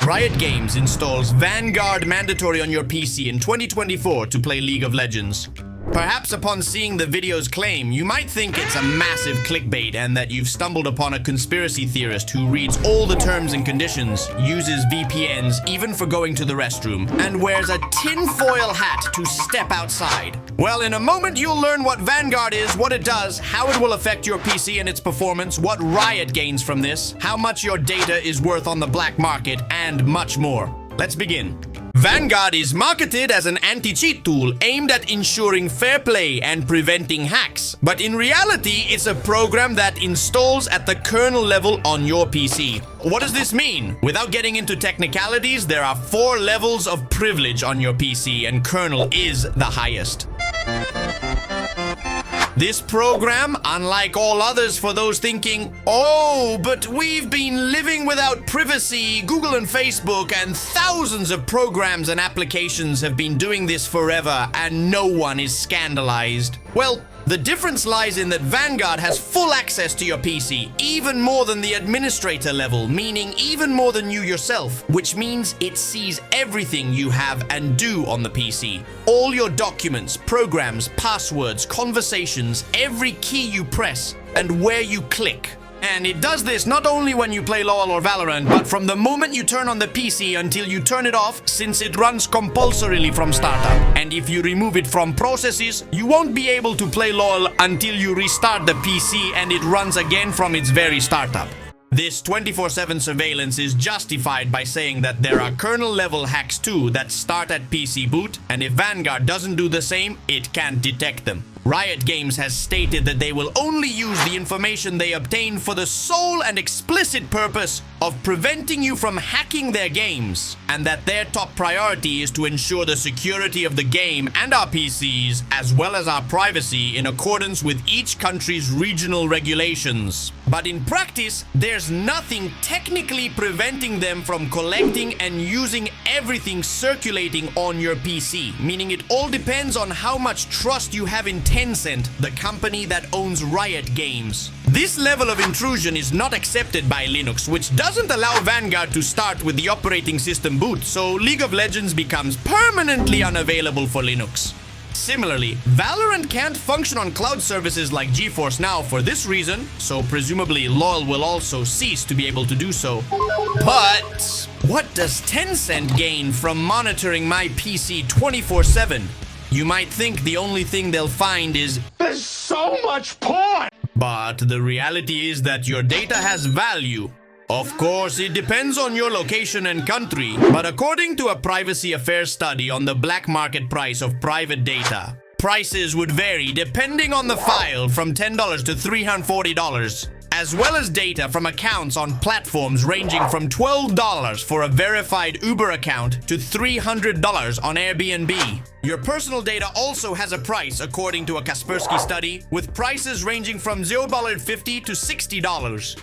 Riot Games installs Vanguard mandatory on your PC in 2024 to play League of Legends. Perhaps upon seeing the video's claim, you might think it's a massive clickbait and that you've stumbled upon a conspiracy theorist who reads all the terms and conditions, uses VPNs even for going to the restroom, and wears a tinfoil hat to step outside. Well, in a moment you'll learn what Vanguard is, what it does, how it will affect your PC and its performance, what Riot gains from this, how much your data is worth on the black market, and much more. Let's begin. Vanguard is marketed as an anti-cheat tool aimed at ensuring fair play and preventing hacks. But in reality, it's a program that installs at the kernel level on your PC. What does this mean? Without getting into technicalities, there are 4 levels of privilege on your PC, and kernel is the highest. This program, unlike all others for those thinking, oh, but we've been living without privacy, Google and Facebook and thousands of programs and applications have been doing this forever and no one is scandalized. Well, the difference lies in that Vanguard has full access to your PC, even more than the administrator level, meaning even more than you yourself, which means it sees everything you have and do on the PC. All your documents, programs, passwords, conversations, every key you press, and where you click. And it does this not only when you play LoL or Valorant, but from the moment you turn on the PC until you turn it off, since it runs compulsorily from startup. And if you remove it from processes, you won't be able to play LoL until you restart the PC and it runs again from its very startup. This 24/7 surveillance is justified by saying that there are kernel-level hacks too that start at PC boot, and if Vanguard doesn't do the same, it can't detect them. Riot Games has stated that they will only use the information they obtain for the sole and explicit purpose of preventing you from hacking their games, and that their top priority is to ensure the security of the game and our PCs, as well as our privacy, in accordance with each country's regional regulations. But in practice, there's nothing technically preventing them from collecting and using everything circulating on your PC, meaning it all depends on how much trust you have in Tencent, the company that owns Riot Games. This level of intrusion is not accepted by Linux, which doesn't allow Vanguard to start with the operating system boot, so League of Legends becomes permanently unavailable for Linux. Similarly, Valorant can't function on cloud services like GeForce Now for this reason, so presumably LoL will also cease to be able to do so. But what does Tencent gain from monitoring my PC 24/7? You might think the only thing they'll find is there's so much porn! But the reality is that your data has value. Of course, it depends on your location and country, but according to a privacy affairs study on the black market price of private data, prices would vary depending on the file from $10 to $340, as well as data from accounts on platforms ranging from $12 for a verified Uber account to $300 on Airbnb. Your personal data also has a price according to a Kaspersky study, with prices ranging from $0.50 to $60.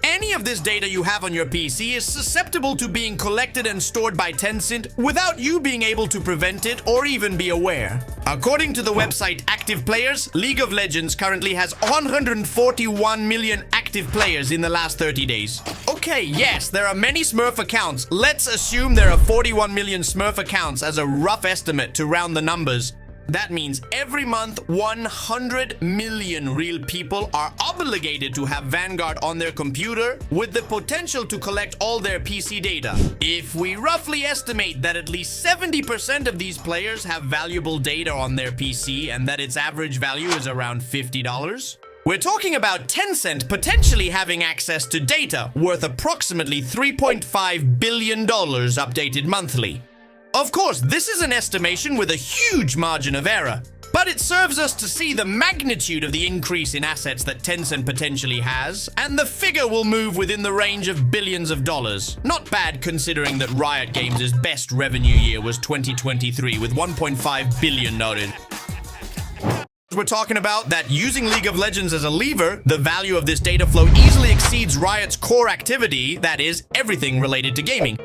Any of this data you have on your PC is susceptible to being collected and stored by Tencent without you being able to prevent it or even be aware. According to the website Active Players, League of Legends currently has 141 million active players in the last 30 days. Okay, yes, there are many Smurf accounts. Let's assume there are 41 million Smurf accounts as a rough estimate to round the numbers. That means every month, 100 million real people are obligated to have Vanguard on their computer with the potential to collect all their PC data. If we roughly estimate that at least 70% of these players have valuable data on their PC and that its average value is around $50, we're talking about Tencent potentially having access to data worth approximately $3.5 billion updated monthly. Of course, this is an estimation with a huge margin of error, but it serves us to see the magnitude of the increase in assets that Tencent potentially has, and the figure will move within the range of billions of dollars. Not bad considering that Riot Games' best revenue year was 2023 with $1.5 billion noted. We're talking about that using League of Legends as a lever, the value of this data flow easily exceeds Riot's core activity, that is, everything related to gaming.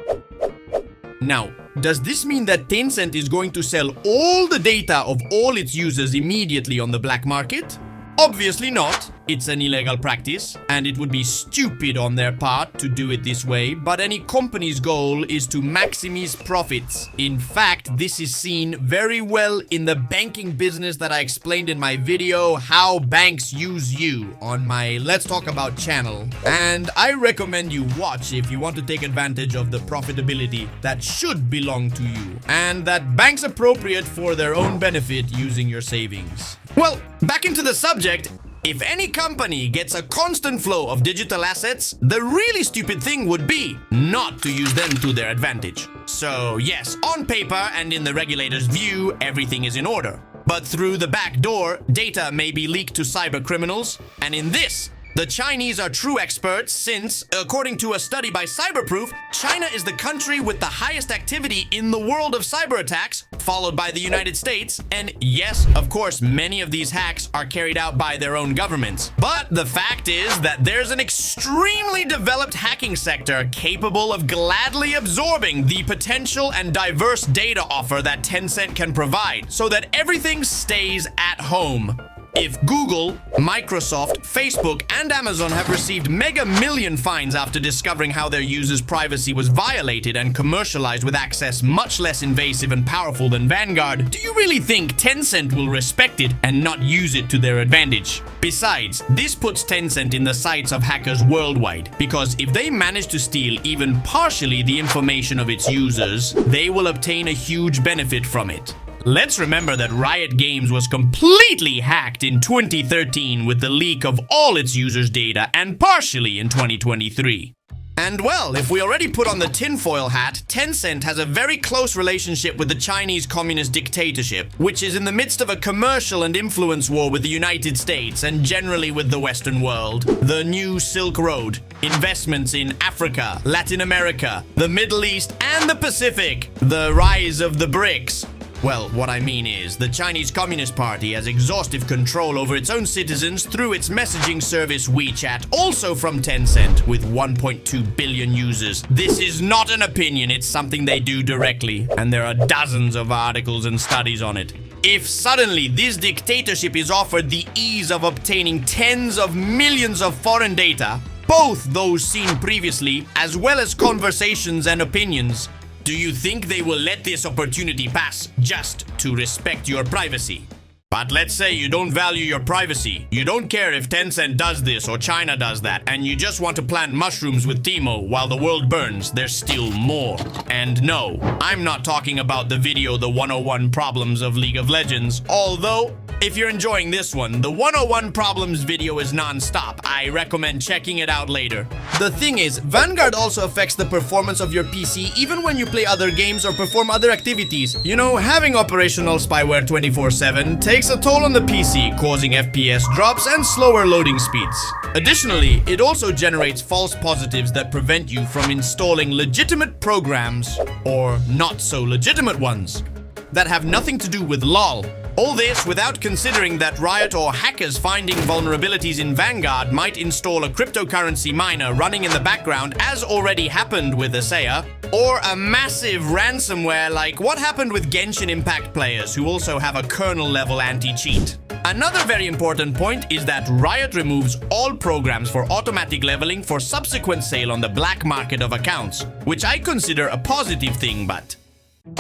Now, does this mean that Tencent is going to sell all the data of all its users immediately on the black market? Obviously not. it's an illegal practice, and it would be stupid on their part to do it this way, but any company's goal is to maximize profits. In fact, this is seen very well in the banking business that I explained in my video, How Banks Use You, on my Let's Talk About channel. And I recommend you watch if you want to take advantage of the profitability that should belong to you, and that banks appropriate for their own benefit using your savings. Well, back into the subject. If any company gets a constant flow of digital assets, the really stupid thing would be not to use them to their advantage. So yes, on paper and in the regulator's view, everything is in order. But through the back door, data may be leaked to cyber criminals, and in this, the Chinese are true experts since, according to a study by Cyberproof, China is the country with the highest activity in the world of cyber attacks, followed by the United States. And yes, of course, many of these hacks are carried out by their own governments. But the fact is that there's an extremely developed hacking sector capable of gladly absorbing the potential and diverse data offer that Tencent can provide so that everything stays at home. If Google, Microsoft, Facebook, and Amazon have received mega million fines after discovering how their users' privacy was violated and commercialized with access much less invasive and powerful than Vanguard, do you really think Tencent will respect it and not use it to their advantage? Besides, this puts Tencent in the sights of hackers worldwide, because if they manage to steal even partially the information of its users, they will obtain a huge benefit from it. Let's remember that Riot Games was completely hacked in 2013 with the leak of all its users' data, and partially in 2023. And well, if we already put on the tinfoil hat, Tencent has a very close relationship with the Chinese Communist dictatorship, which is in the midst of a commercial and influence war with the United States and generally with the Western world. The new Silk Road, investments in Africa, Latin America, the Middle East, and the Pacific, the rise of the BRICS. Well, what I mean is, the Chinese Communist Party has exhaustive control over its own citizens through its messaging service WeChat, also from Tencent, with 1.2 billion users. This is not an opinion, it's something they do directly, and there are dozens of articles and studies on it. If suddenly this dictatorship is offered the ease of obtaining tens of millions of foreign data, both those seen previously, as well as conversations and opinions, do you think they will let this opportunity pass just to respect your privacy? But let's say you don't value your privacy. You don't care if Tencent does this or China does that, and you just want to plant mushrooms with Timo while the world burns. There's still more. And no, I'm not talking about the video The 101 Problems of League of Legends, although if you're enjoying this one, the 101 Problems video is non-stop. I recommend checking it out later. The thing is, Vanguard also affects the performance of your PC even when you play other games or perform other activities. You know, having operational spyware 24/7 takes a toll on the PC, causing FPS drops and slower loading speeds. Additionally, it also generates false positives that prevent you from installing legitimate programs, or not so legitimate ones, that have nothing to do with LOL. All this without considering that Riot or hackers finding vulnerabilities in Vanguard might install a cryptocurrency miner running in the background, as already happened with Asaya, or a massive ransomware like what happened with Genshin Impact players who also have a kernel level anti-cheat. Another very important point is that Riot removes all programs for automatic leveling for subsequent sale on the black market of accounts, which I consider a positive thing, but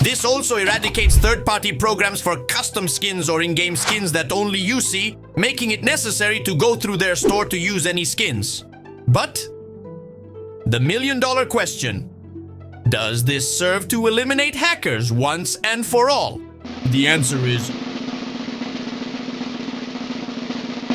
this also eradicates third-party programs for custom skins or in-game skins that only you see, making it necessary to go through their store to use any skins. But the million-dollar question: does this serve to eliminate hackers once and for all? The answer is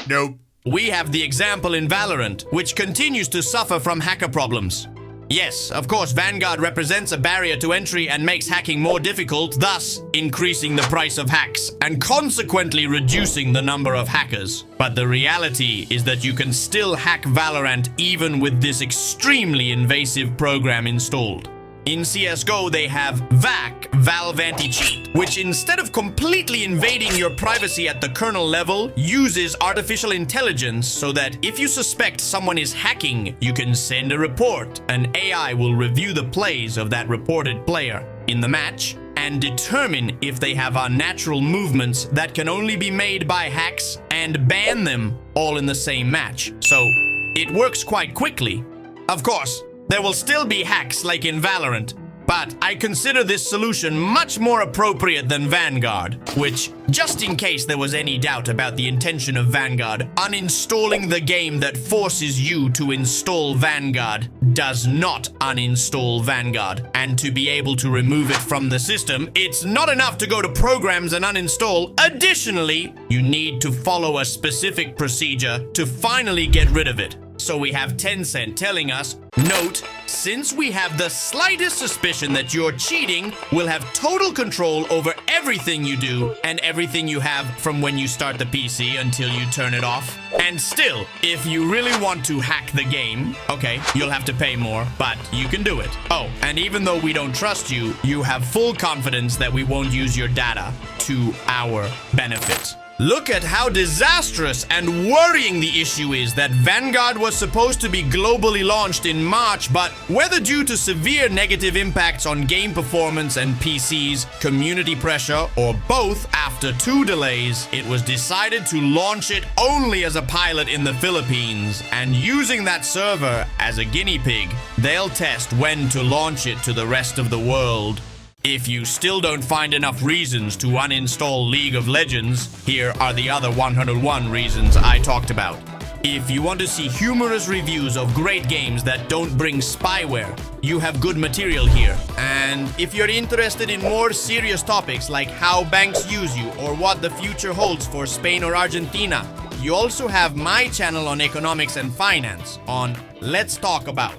nope. We have the example in Valorant, which continues to suffer from hacker problems. Yes, of course, Vanguard represents a barrier to entry and makes hacking more difficult, thus increasing the price of hacks and consequently reducing the number of hackers. But the reality is that you can still hack Valorant even with this extremely invasive program installed. In CSGO, they have VAC, Valve Anti-Cheat, which instead of completely invading your privacy at the kernel level, uses artificial intelligence so that if you suspect someone is hacking, you can send a report. An AI will review the plays of that reported player in the match and determine if they have unnatural movements that can only be made by hacks and ban them all in the same match. So it works quite quickly. Of course, there will still be hacks like in Valorant, but I consider this solution much more appropriate than Vanguard, which, just in case there was any doubt about the intention of Vanguard, uninstalling the game that forces you to install Vanguard does not uninstall Vanguard. And to be able to remove it from the system, it's not enough to go to programs and uninstall. Additionally, you need to follow a specific procedure to finally get rid of it. So we have Tencent telling us, note, since we have the slightest suspicion that you're cheating, we'll have total control over everything you do and everything you have from when you start the PC until you turn it off. And still, if you really want to hack the game, okay, you'll have to pay more, but you can do it. Oh, and even though we don't trust you, you have full confidence that we won't use your data to our benefit. Look at how disastrous and worrying the issue is that Vanguard was supposed to be globally launched in March, but whether due to severe negative impacts on game performance and PCs, community pressure, or both, after 2 delays, it was decided to launch it only as a pilot in the Philippines, and using that server as a guinea pig, they'll test when to launch it to the rest of the world. If you still don't find enough reasons to uninstall League of Legends, here are the other 101 reasons I talked about. If you want to see humorous reviews of great games that don't bring spyware, you have good material here. And if you're interested in more serious topics like how banks use you or what the future holds for Spain or Argentina, you also have my channel on economics and finance on Let's Talk About.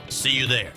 See you there.